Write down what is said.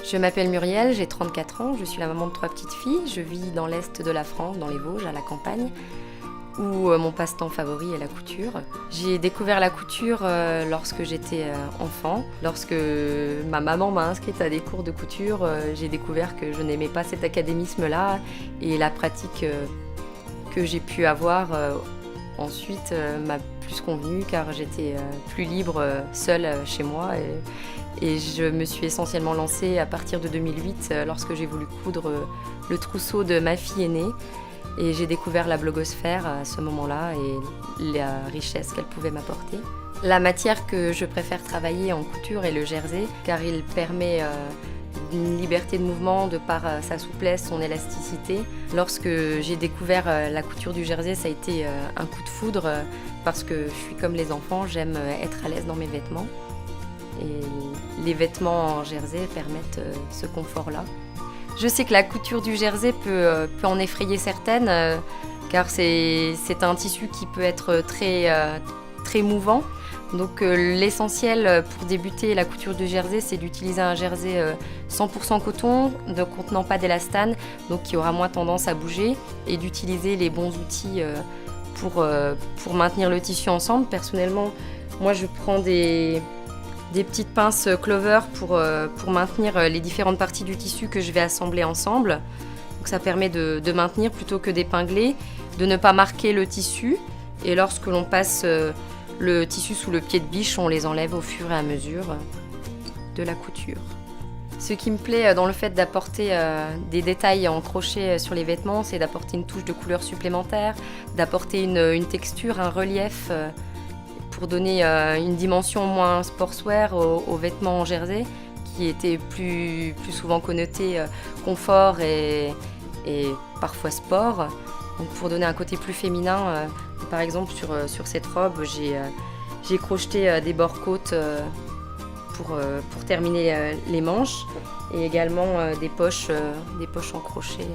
Je m'appelle Muriel, j'ai 34 ans, je suis la maman de 3 petites filles. Je vis dans l'est de la France, dans les Vosges, à la campagne, où mon passe-temps favori est la couture. J'ai découvert la couture lorsque j'étais enfant. Lorsque ma maman m'a inscrite à des cours de couture, j'ai découvert que je n'aimais pas cet académisme-là et la pratique que j'ai pu avoir ensuite m'a plus convenu car j'étais plus libre seule chez moi. Et je me suis essentiellement lancée à partir de 2008 lorsque j'ai voulu coudre le trousseau de ma fille aînée. Et j'ai découvert la blogosphère à ce moment-là et la richesse qu'elle pouvait m'apporter. La matière que je préfère travailler en couture est le jersey car il permet une liberté de mouvement de par sa souplesse, son élasticité. Lorsque j'ai découvert la couture du jersey, ça a été un coup de foudre parce que je suis comme les enfants, j'aime être à l'aise dans mes vêtements. Et les vêtements en jersey permettent ce confort-là. Je sais que la couture du jersey peut en effrayer certaines, car c'est un tissu qui peut être très mouvant. Donc l'essentiel pour débuter la couture du jersey, c'est d'utiliser un jersey 100% coton, ne contenant pas d'élastane, donc qui aura moins tendance à bouger, et d'utiliser les bons outils pour maintenir le tissu ensemble. Personnellement, moi je prends des petites pinces clover pour maintenir les différentes parties du tissu que je vais assembler ensemble. Donc ça permet de maintenir plutôt que d'épingler, de ne pas marquer le tissu. Et lorsque l'on passe le tissu sous le pied de biche, on les enlève au fur et à mesure de la couture. Ce qui me plaît dans le fait d'apporter des détails en crochet sur les vêtements, c'est d'apporter une touche de couleur supplémentaire, d'apporter une texture, un relief, pour donner une dimension moins sportswear aux vêtements en jersey, qui étaient plus souvent connotés confort et parfois sport. Donc pour donner un côté plus féminin, par exemple sur cette robe, j'ai crocheté des bords-côtes pour terminer les manches et également des poches en crochet.